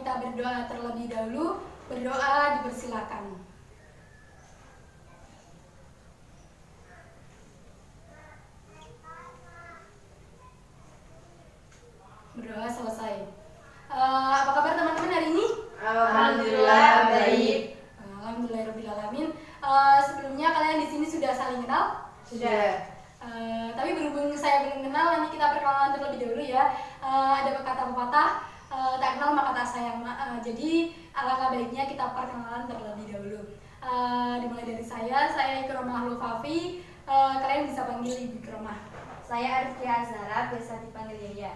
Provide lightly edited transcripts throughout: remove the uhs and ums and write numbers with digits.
kita berdoa terlebih dahulu. Berdoa dipersilakan. Berdoa selesai. Apa kabar teman-teman hari ini? Alhamdulillah baik. Alhamdulillahirobbilalamin. Sebelumnya kalian di sini sudah saling kenal? Sudah. Tapi berhubung saya belum kenal, nanti kita perkenalan terlebih dahulu ya. Ada kata pepatah, tak kenal maka tak sayang. Jadi alangkah baiknya kita perkenalan terlebih dahulu. Dimulai dari saya Ikromah Lufafi. Kalian bisa panggil Ibu Ikromah. Saya Arifia Azhara, biasa dipanggil Yaya.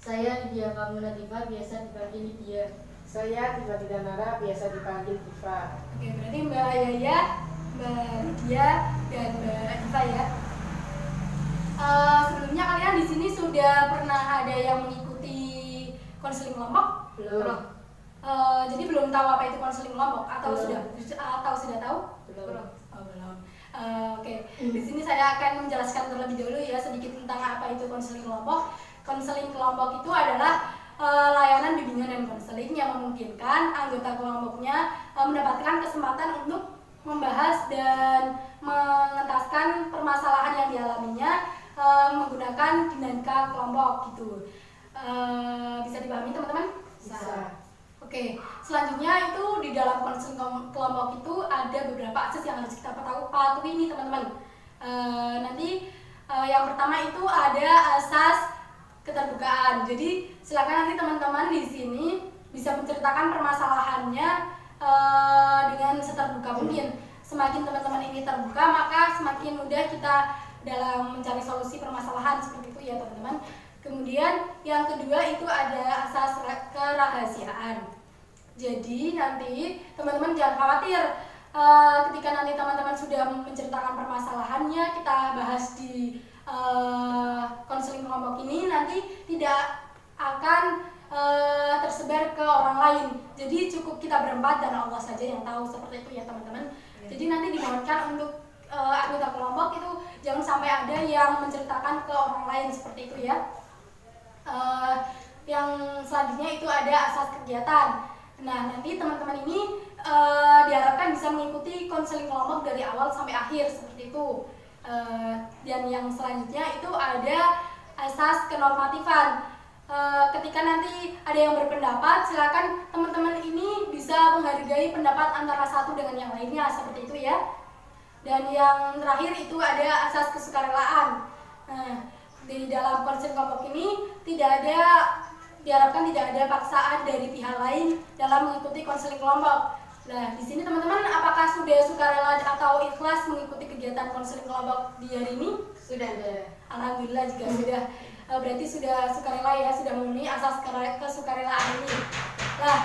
Saya Lydia Kamunatifah, biasa dipanggil Lydia. Saya Tifa Tidanara, biasa dipanggil Tifa. Oke, berarti Mbak Yaya, Mbak Lydia, dan Mbak Diva ya. Sebelumnya kalian di sini sudah pernah ada yang mengikuti konseling kelompok? Belum. Jadi belum tahu apa itu konseling kelompok atau Belum. sudah tahu? Belum. Oh, belum. Oke. Di sini saya akan menjelaskan terlebih dahulu ya sedikit tentang apa itu konseling kelompok. Konseling kelompok itu adalah layanan bimbingan dan konseling yang memungkinkan anggota kelompoknya mendapatkan kesempatan untuk membahas dan mengentaskan permasalahan yang dialaminya menggunakan dinamika kelompok gitu. Bisa dipahami teman-teman? Bisa. Oke, selanjutnya itu di dalam konseling kelompok itu ada beberapa akses yang harus kita patuhi nih teman-teman. Nanti yang pertama itu ada asas keterbukaan. Jadi silakan nanti teman-teman di sini bisa menceritakan permasalahannya dengan seterbuka mungkin. Semakin teman-teman ini terbuka, maka semakin mudah kita dalam mencari solusi permasalahan seperti itu ya teman-teman. Kemudian yang kedua itu ada asas kerahasiaan. Jadi nanti teman-teman jangan khawatir ketika nanti teman-teman sudah menceritakan permasalahannya, kita bahas di konseling kelompok ini nanti tidak akan tersebar ke orang lain. Jadi cukup kita berempat dan Allah saja yang tahu, seperti itu ya teman-teman. Jadi nanti dimohonkan untuk anggota kelompok itu jangan sampai ada yang menceritakan ke orang lain seperti itu ya. Yang selanjutnya itu ada asas kegiatan. Nah nanti teman-teman ini diharapkan bisa mengikuti konseling kelompok dari awal sampai akhir seperti itu. Dan yang selanjutnya itu ada asas kenormatifan. Ketika nanti ada yang berpendapat, silakan teman-teman ini bisa menghargai pendapat antara satu dengan yang lainnya seperti itu ya. Dan yang terakhir itu ada asas kesukarelaan. Di dalam konseling kelompok ini diharapkan tidak ada paksaan dari pihak lain dalam mengikuti konseling kelompok. Nah, di sini teman-teman apakah sudah sukarela atau ikhlas mengikuti kegiatan konseling kelompok di hari ini? Sudah. Alhamdulillah juga sudah. Berarti sudah sukarela ya, sudah memenuhi asas kesukarelaan ini. Nah,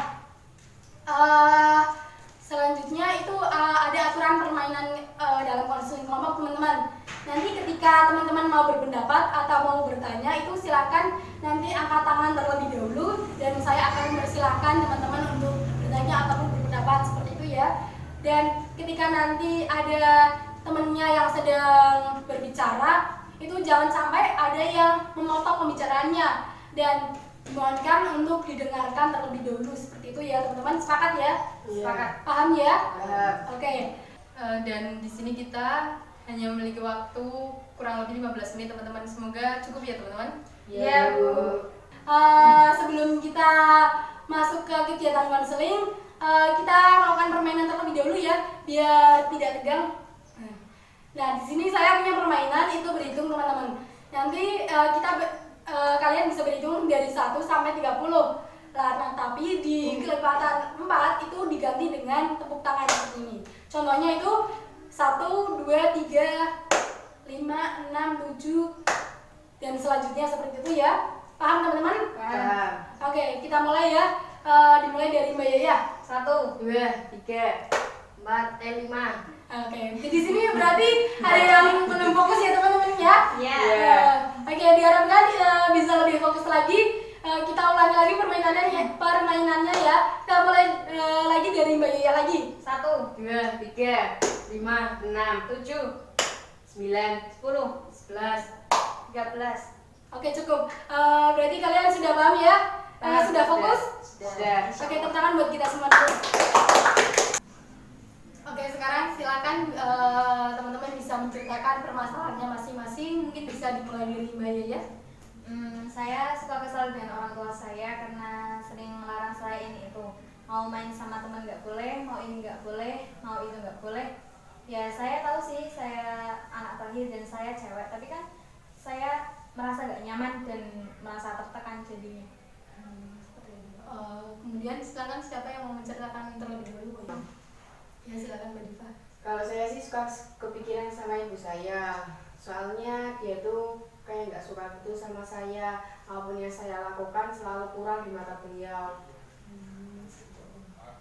selanjutnya itu ada aturan permainan dalam konseling kelompok teman-teman. Nanti ketika teman-teman mau berpendapat atau mau bertanya itu silakan nanti angkat tangan terlebih dahulu dan saya akan mempersilahkan teman-teman untuk bertanya ataupun berpendapat seperti itu ya. Dan ketika nanti ada temannya yang sedang berbicara itu jangan sampai ada yang memotong pembicaraannya dan dimohonkan untuk didengarkan terlebih dahulu seperti itu ya teman-teman. Sepakat ya? Iya. Sepakat. Paham ya? Paham. Oke. Dan di sini kita hanya memiliki waktu kurang lebih 15 menit teman-teman. Semoga cukup ya teman-teman. Iya, Bu. Sebelum kita masuk ke kegiatan konseling, kita melakukan permainan terlebih dahulu ya, biar tidak tegang. Nah, di sini saya punya permainan itu berhitung teman-teman. Nanti kalian bisa berhitung dari 1 sampai 30. Nah, tapi di kelipatan 4 itu diganti dengan tepuk tangan seperti ini. Contohnya itu 1, 2, 3, 5, 6, 7 dan selanjutnya seperti itu ya. Paham teman-teman? Paham. Oke, kita mulai ya. Dimulai dari Mbak Yaya. 1, 2, 3, 4, 5. Oke, di sini berarti ada yang belum fokus ya teman-teman ya. Iya. Oke, diharapkan bisa lebih fokus lagi. Kita ulangi lagi permainannya ya. Kita mulai lagi dari Mbak Yaya lagi. 1, 2, 3, 5, 6, 7, 9, 10, 11, 13. Oke, cukup. Berarti kalian sudah paham ya Sudah fokus? Sudah. Oke, tepuk tangan buat kita semua dulu. Oke, sekarang silakan teman-teman bisa menceritakan permasalahannya masing-masing. Mungkin bisa dimulai dari Mbak Yaya. Saya suka kesal dengan orang tua saya karena sering melarang saya ini itu. Mau main sama teman nggak boleh, mau ini nggak boleh, mau itu nggak boleh. Ya saya tahu sih saya anak terakhir dan saya cewek, tapi kan saya merasa nggak nyaman dan merasa tertekan jadinya. Seperti itu. Kemudian silakan siapa yang mau menceritakan terlebih dahulu? Ya silakan Mbak Diva. Kalau saya sih suka kepikiran sama ibu saya. Soalnya dia tuh kayak nggak suka gitu sama saya. Apapun yang saya lakukan selalu kurang di mata beliau.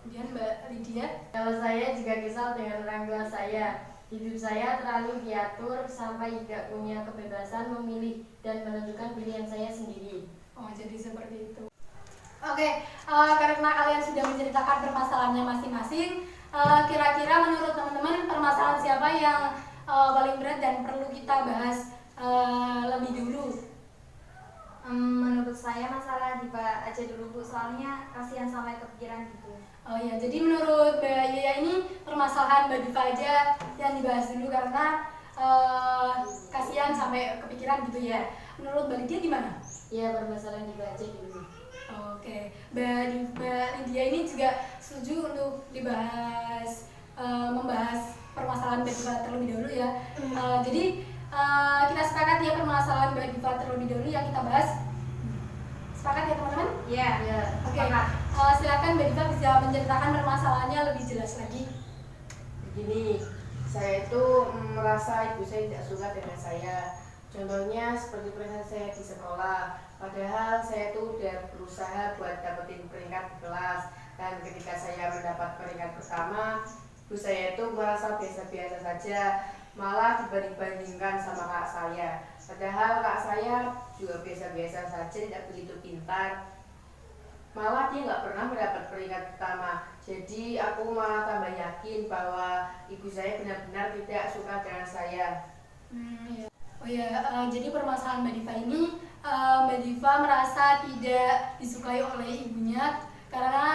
Kemudian Mbak Lydia. Kalau saya juga kesal dengan orang tua saya. Hidup saya terlalu diatur sampai tidak punya kebebasan memilih dan menentukan pilihan saya sendiri. Oh, jadi seperti itu. Oke, karena kalian sudah menceritakan permasalahannya masing-masing, kira-kira menurut teman-teman permasalahan siapa yang paling berat dan perlu kita bahas lebih dulu? Menurut saya masalah Diva aja dulu Bu, soalnya kasihan sampai kepikiran gitu. Oh ya, jadi menurut Mbak Yaya ini permasalahan Mbak Diva aja yang dibahas dulu karena kasihan sampai kepikiran gitu ya. Menurut Mbak Lydia gimana? Ya, permasalahan dibaca dulu. Oke, Mbak Lydia ini juga setuju untuk membahas permasalahan Mbak Diva terlebih dahulu ya. Jadi kita sepakat ya permasalahan Mbak Diva terlebih dahulu yang kita bahas. Sepakat ya teman-teman? Iya. Ya, Oke, silakan Mbak Diva bisa menceritakan permasalahannya lebih jelas lagi. Begini, saya itu merasa ibu saya tidak suka dengan saya. Contohnya seperti prestasi saya di sekolah. Padahal saya tuh udah berusaha buat dapetin peringkat di kelas. Dan ketika saya mendapat peringkat pertama, ibu saya itu merasa biasa-biasa saja. Malah dibanding-bandingkan sama kakak saya. Padahal kakak saya juga biasa-biasa saja, tidak begitu pintar. Malah dia nggak pernah mendapat peringkat pertama. Jadi aku malah tambah yakin bahwa ibu saya benar-benar tidak suka dengan saya. Ya. Oh ya, jadi permasalahan Mbak Diva ini, Mbak Diva merasa tidak disukai oleh ibunya karena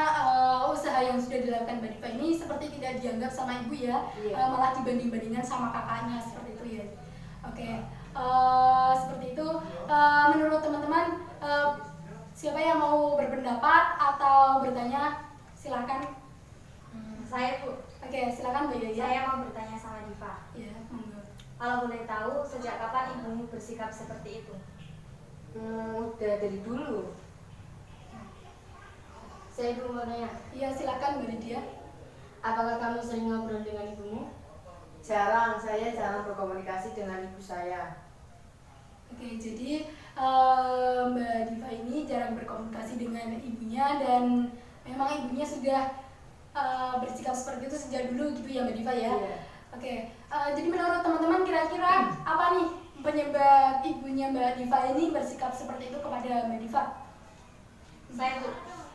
usaha yang sudah dilakukan Mbak Diva ini seperti tidak dianggap sama ibu ya, malah dibanding-bandingkan sama kakaknya seperti itu ya. Oke, seperti itu. Menurut teman-teman, siapa yang mau berpendapat atau bertanya? Silakan. Saya Bu. Oke, silakan Mbak Yaya. Saya mau bertanya sama Diva. Ya, monggo. Kalau boleh tahu, sejak kapan ibumu bersikap seperti itu? Udah dari dulu. saya dulu mau nanya, Iya, silakan Mbak Lydia. apakah kamu sering ngobrol dengan ibumu? Jarang, saya jarang berkomunikasi dengan ibu saya. Oke, jadi Mbak Diva ini jarang berkomunikasi dengan ibunya dan memang ibunya sudah bersikap seperti itu sejak dulu gitu ya Mbak Diva ya. Iya. Oke, jadi menurut teman-teman kira-kira apa nih penyebab ibunya Mbak Diva ini bersikap seperti itu kepada Mbak Diva? Saya Bu.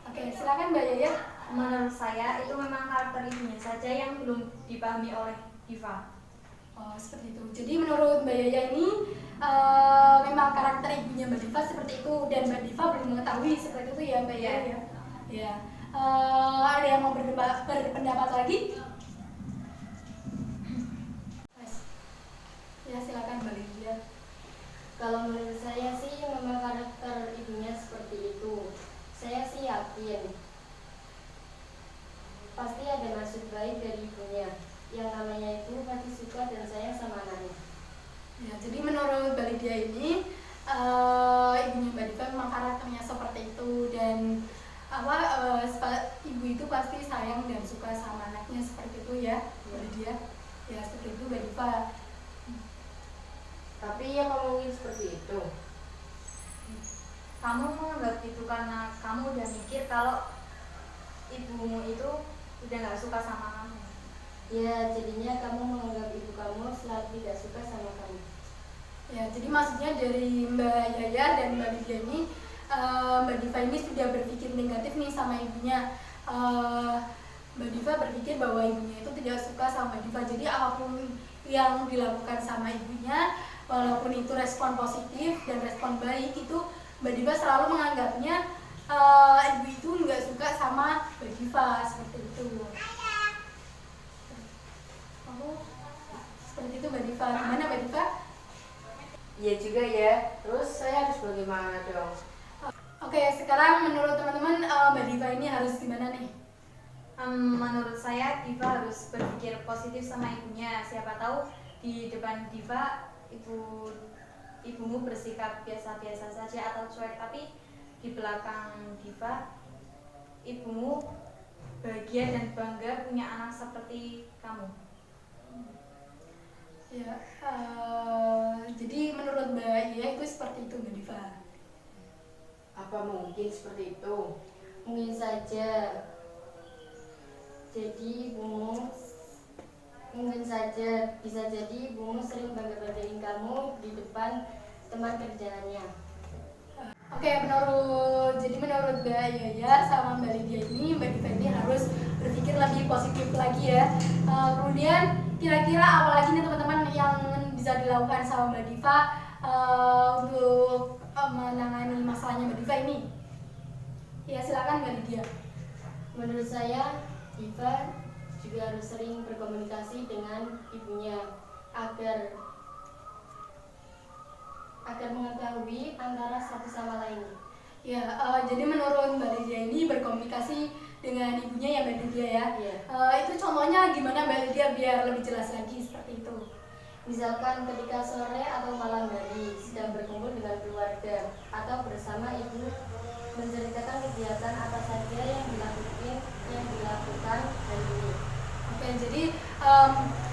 Oke, silakan Mbak Yaya. Menurut saya itu memang karakter ibunya saja yang belum dipahami oleh Diva. Oh, seperti itu. Jadi menurut Mbak Yaya ini memang karakter ibunya Mbak Diva seperti itu dan Mbak Diva belum mengetahui seperti itu ya Mbak Yaya. Ya. Ada yang mau berpendapat lagi? Ya, silakan Mbak Lydia. Kalau menurut saya sih memang karakter ibunya seperti itu. Saya sih yakin pasti ada maksud baik dari ibunya. Yang namanya itu pasti suka dan sayang sama anaknya. Ya, jadi menurut Mbak Lydia ini ibunya Mbak Diva memang karakternya seperti itu dan ibu itu pasti sayang dan suka sama anaknya seperti itu ya Mbak Lydia. Ya, seperti itu Mbak Diva. Tapi yang ngomongin seperti itu. Kamu menganggap itu karena kamu udah mikir kalau ibumu itu udah nggak suka sama kamu. Ya, jadinya kamu menganggap ibu kamu selalu tidak suka sama kamu. Ya, jadi maksudnya dari Mbak Yaya dan Mbak Lydia ini, Mbak Diva ini sudah berpikir negatif nih sama ibunya. Mbak Diva berpikir bahwa ibunya itu tidak suka sama Mbak Diva. Jadi apapun yang dilakukan sama ibunya, walaupun itu respon positif dan respon baik, itu Mbak Diva selalu menganggapnya ibu itu nggak suka sama Mbak Diva seperti itu. Oh, seperti itu Mbak Diva. Gimana Mbak Diva? Iya juga ya. Terus saya harus bagaimana dong? Oke, sekarang menurut teman-teman Mbak Diva ini harus gimana nih? Menurut saya Diva harus berpikir positif sama ibunya. Siapa tahu di depan Diva ibumu bersikap biasa-biasa saja atau cuek, tapi di belakang Diva ibumu bahagia dan bangga punya anak seperti kamu. Ya, jadi menurut Mbak Iya itu seperti itu Mbak Diva. Apa mungkin seperti itu? Mungkin saja. Jadi ibumu mungkin saja bisa jadi ibumu sering bangga-banggain kamu di depan teman kerjaannya. Oke, menurut Mbak Yaya sama Mbak Lydia ini, Mbak Diva ini harus berpikir lebih positif lagi ya. Kemudian kira-kira apa lagi nih teman-teman yang bisa dilakukan sama Mbak Diva untuk menangani masalahnya Mbak Diva ini? Ya silakan Mbak Lydia. Menurut saya, Diva juga harus sering berkomunikasi dengan ibunya agar mengetahui antara satu sama lain. Ya, jadi menurut Mbak Lydia ini berkomunikasi dengan ibunya ya Mbak Lydia ya. Iya. Itu contohnya gimana Mbak Lydia biar lebih jelas lagi seperti itu? Misalkan ketika sore atau malam hari sedang berkumpul dengan keluarga atau bersama ibu, menceritakan kegiatan apa saja yang dilakukan hari ini. Oke, jadi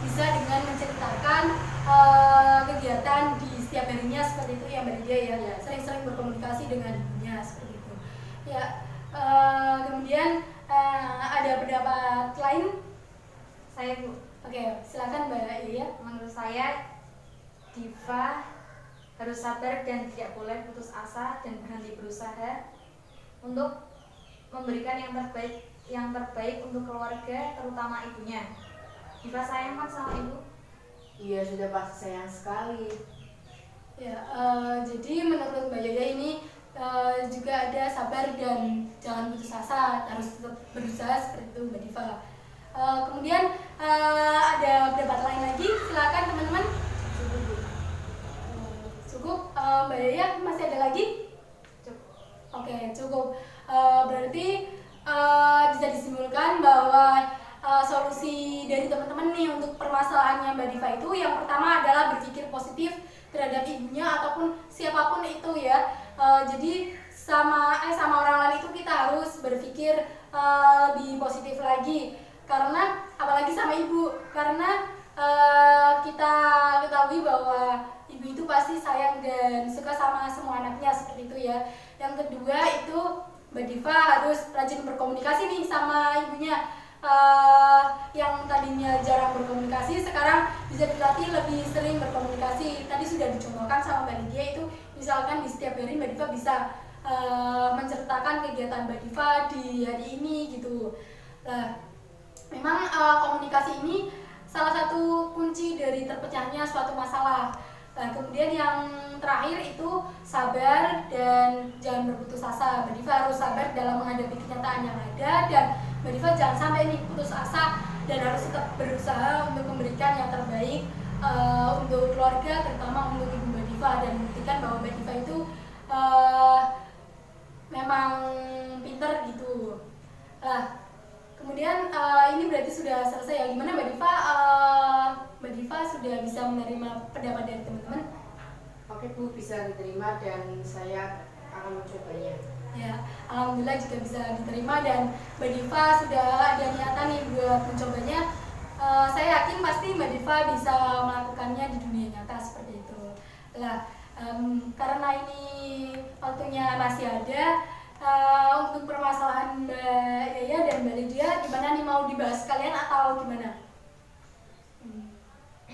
bisa dengan menceritakan kegiatan di setiap harinya seperti itu ya Mbak Lydia ya. Ya. Sering-sering berkomunikasi dengan ibunya seperti itu. Ya, kemudian ada pendapat lain? Saya Bu, Oke, silakan Mbak Iya. menurut saya Diva harus sabar dan tidak boleh putus asa dan berhenti berusaha untuk memberikan yang terbaik untuk keluarga, terutama ibunya. Diva sayang kan sama ibu? Iya sudah pasti sayang sekali. Ya, jadi menurut Mbak Yaya ini juga ada sabar dan jangan putus asa, harus tetap berusaha seperti itu Mbak Diva. Kemudian ada pendapat lain lagi, silakan teman-teman. Cukup, Mbak Yaya masih ada lagi? Cukup. Oke, cukup. Berarti bisa disimpulkan bahwa solusi dari teman-teman nih untuk permasalahannya Mbak Diva itu yang pertama adalah berpikir positif terhadap ibunya ataupun siapapun itu ya. Jadi sama orang lain itu kita harus berpikir lebih positif lagi, karena apalagi sama ibu, karena kita ketahui bahwa ibu itu pasti sayang dan suka sama semua anaknya seperti itu ya. Yang kedua itu Mbak Diva harus rajin berkomunikasi nih sama ibunya. Yang tadinya jarang berkomunikasi sekarang bisa dilatih lebih sering berkomunikasi. Tadi sudah dicontohkan sama Mbak Lydia itu, misalkan di setiap hari Mbak Diva bisa menceritakan kegiatan Mbak Diva di hari ini gitu. Nah, memang komunikasi ini salah satu kunci dari terpecahnya suatu masalah. Nah, kemudian yang terakhir itu sabar dan jangan berputus asa. Mbak Diva harus sabar dalam menghadapi kenyataan yang ada, dan Mbak Diva jangan sampai nih putus asa dan harus tetap berusaha untuk memberikan yang terbaik untuk keluarga, terutama untuk ibu Mbak Diva, dan buktikan bahwa Mbak Diva itu memang pinter gitu. Kemudian ini berarti sudah selesai ya. Gimana Mbak Diva? Mbak Diva sudah bisa menerima pendapat dari teman-teman? Oke Bu, bisa diterima dan saya akan mencobanya. Ya, alhamdulillah juga bisa diterima dan Mbak Diva sudah ada niatan nih buat mencobanya. Saya yakin pasti Mbak Diva bisa melakukannya di dunia nyata seperti itu. Karena ini waktunya masih ada, untuk permasalahan Mbak Yaya dan Mbak Lydia, gimana nih, mau dibahas kalian atau gimana?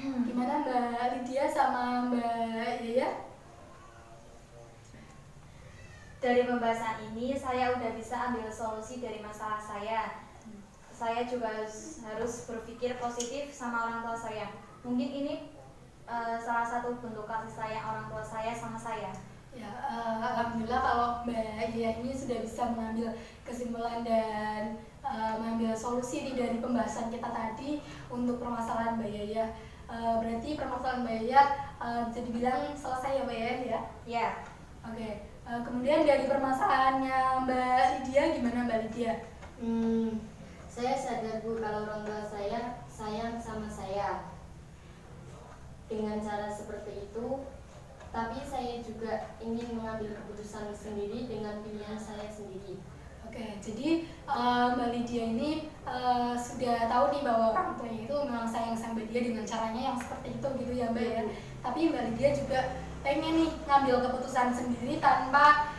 Gimana Mbak Lydia sama Mbak Yaya? Dari pembahasan ini saya udah bisa ambil solusi dari masalah saya. Saya juga harus berpikir positif sama orang tua saya. Mungkin ini salah satu bentuk kasih sayang orang tua saya sama saya. Ya, alhamdulillah kalau Mbak Iya ini sudah bisa mengambil kesimpulan dan mengambil solusi nih dari pembahasan kita tadi untuk permasalahan Mbak Yaya. Berarti permasalahan Mbak Yaya bisa dibilang selesai ya Mbak Yaya ya? Ya, Oke. Kemudian dari permasalahannya Mbak Lydia gimana Mbak Lydia? Saya sadar Bu kalau orang tua saya sayang sama saya dengan cara seperti itu, tapi saya juga ingin mengambil keputusan sendiri dengan pilihan saya sendiri. Oke, jadi Mbak Lydia ini sudah tahu nih bahwa orang tuanya itu memang sayang sama Mbak Lydia dengan caranya yang seperti itu gitu ya Mbak ya. Tapi Mbak Lydia juga pengen nih ngambil keputusan sendiri tanpa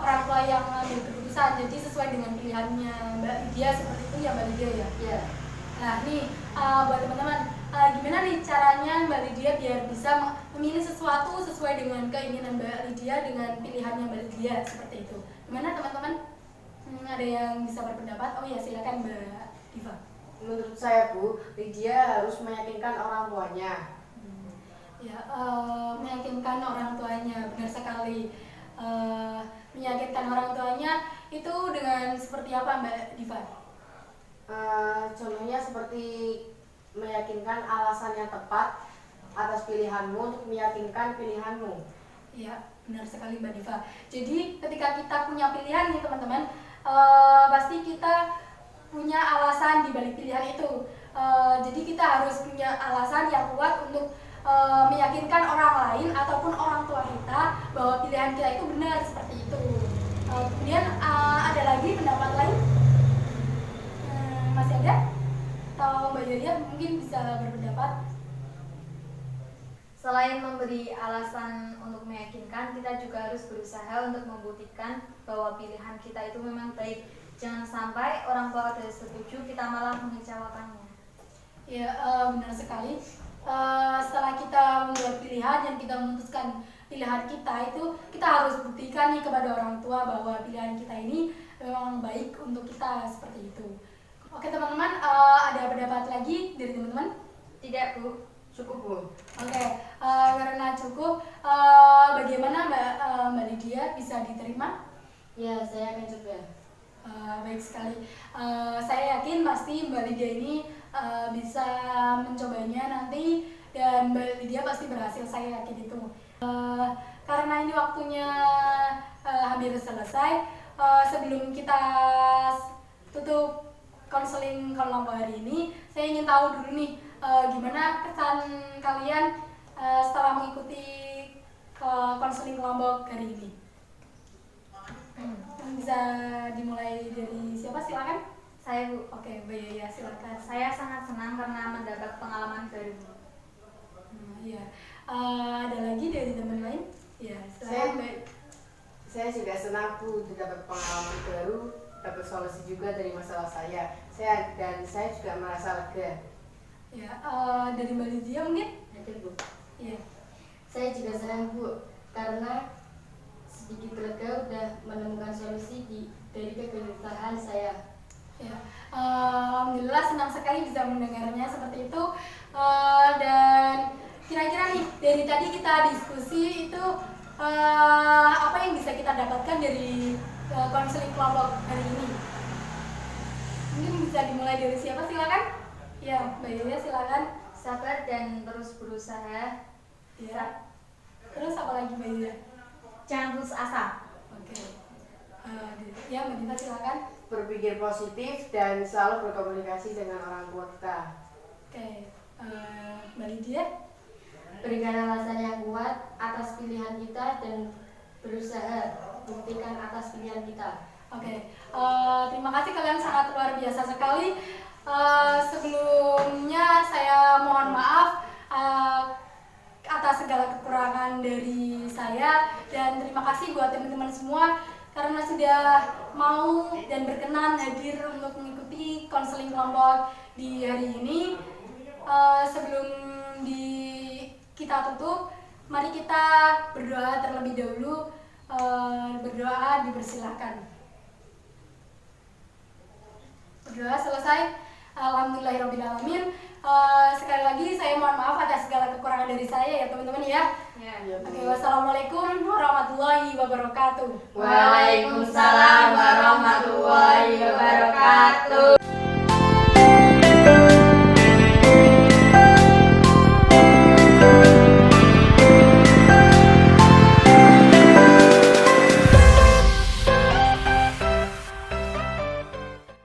orang tua yang ngambil keputusan. Jadi sesuai dengan pilihannya Mbak Lydia seperti itu ya Mbak Lydia ya. Ya, Nah nih buat teman-teman, gimana nih caranya Mbak Lydia biar bisa memilih sesuatu sesuai dengan keinginan Mbak Lydia dengan pilihannya Mbak Lydia seperti itu. Gimana teman-teman? Ada yang bisa berpendapat? Oh ya silakan Mbak Diva. Menurut saya Bu, Lydia harus meyakinkan orang tuanya. Ya, meyakinkan orang tuanya, benar sekali. Meyakinkan orang tuanya itu dengan seperti apa Mbak Diva? Contohnya seperti meyakinkan alasan yang tepat atas pilihanmu untuk meyakinkan pilihanmu. Ya, benar sekali Mbak Diva. Jadi ketika kita punya pilihan nih teman-teman, pasti kita punya alasan di balik pilihan itu. Jadi kita harus punya alasan yang kuat untuk meyakinkan orang lain ataupun orang tua kita bahwa pilihan kita itu benar seperti itu. Kemudian ada lagi pendapat lain? Masih ada? Atau Mbak Yaya mungkin bisa berpendapat? selain memberi alasan untuk meyakinkan, kita juga harus berusaha untuk membuktikan bahwa pilihan kita itu memang baik. Jangan sampai orang tua udah setuju, kita malah mengecewakannya. Ya, benar sekali. Setelah kita membuat pilihan dan kita memutuskan pilihan kita itu, kita harus buktikan nih kepada orang tua bahwa pilihan kita ini memang baik untuk kita seperti itu. Oke teman-teman, ada pendapat lagi dari teman-teman? Tidak Bu, Cukup Bu. Oke, karena cukup, bagaimana Mbak Lydia bisa diterima? ya saya akan coba. Baik sekali. Saya yakin pasti Mbak Lydia ini bisa mencobanya nanti dan Mbak Lydia pasti berhasil. Saya yakin itu. Karena ini waktunya hampir selesai. Sebelum kita tutup konseling kelompok hari ini, saya ingin tahu dulu nih gimana kesan kalian setelah mengikuti konseling kelompok hari ini. Bisa dimulai dari siapa? Silakan. saya Bu. Oke, Mbak Yaya silakan. Saya sangat senang karena mendapat pengalaman baru. Iya. Ada lagi dari teman lain? Ya, silakan Saya- Mbak. Saya juga senang Bu dapat pengalaman baru, dapat solusi juga dari masalah saya. Saya juga merasa lega. Ya, dari Mbak Lydia mungkin? Ada Bu. Iya. Saya juga senang Bu karena sedikit lega udah menemukan solusi dari kegelisahan saya. Ya, alhamdulillah senang sekali bisa mendengarnya seperti itu. Dan kira-kira nih dari tadi kita diskusi itu apa yang bisa kita dapatkan dari konseling kelompok hari ini? Mungkin bisa dimulai dari siapa? Silakan. Ya, Mbak Yaya silakan. Sabar dan terus berusaha. Ya. Terus apa lagi Mbak Yaya? Jangan putus asa. Oke. Ya, Mbak Dita silakan. Berpikir positif dan selalu berkomunikasi dengan orang tua kita. Oke. Mbak Lydia? Berikan alasan yang kuat atas pilihan kita dan berusaha buktikan atas pilihan kita. Oke, terima kasih kalian sangat luar biasa sekali. Sebelumnya saya mohon maaf atas segala kekurangan dari saya dan terima kasih buat teman-teman semua karena sudah mau dan berkenan hadir untuk mengikuti konseling kelompok di hari ini. Sebelum kita tutup, mari kita berdoa terlebih dahulu. Berdoa dipersilahkan. Berdoa selesai. Alhamdulillahirrahmanirrahim. Sekali lagi saya mohon maaf atas segala kekurangan dari saya ya teman-teman ya. Ya. Oke, wassalamualaikum warahmatullahi wabarakatuh. Waalaikumsalam warahmatullahi wabarakatuh.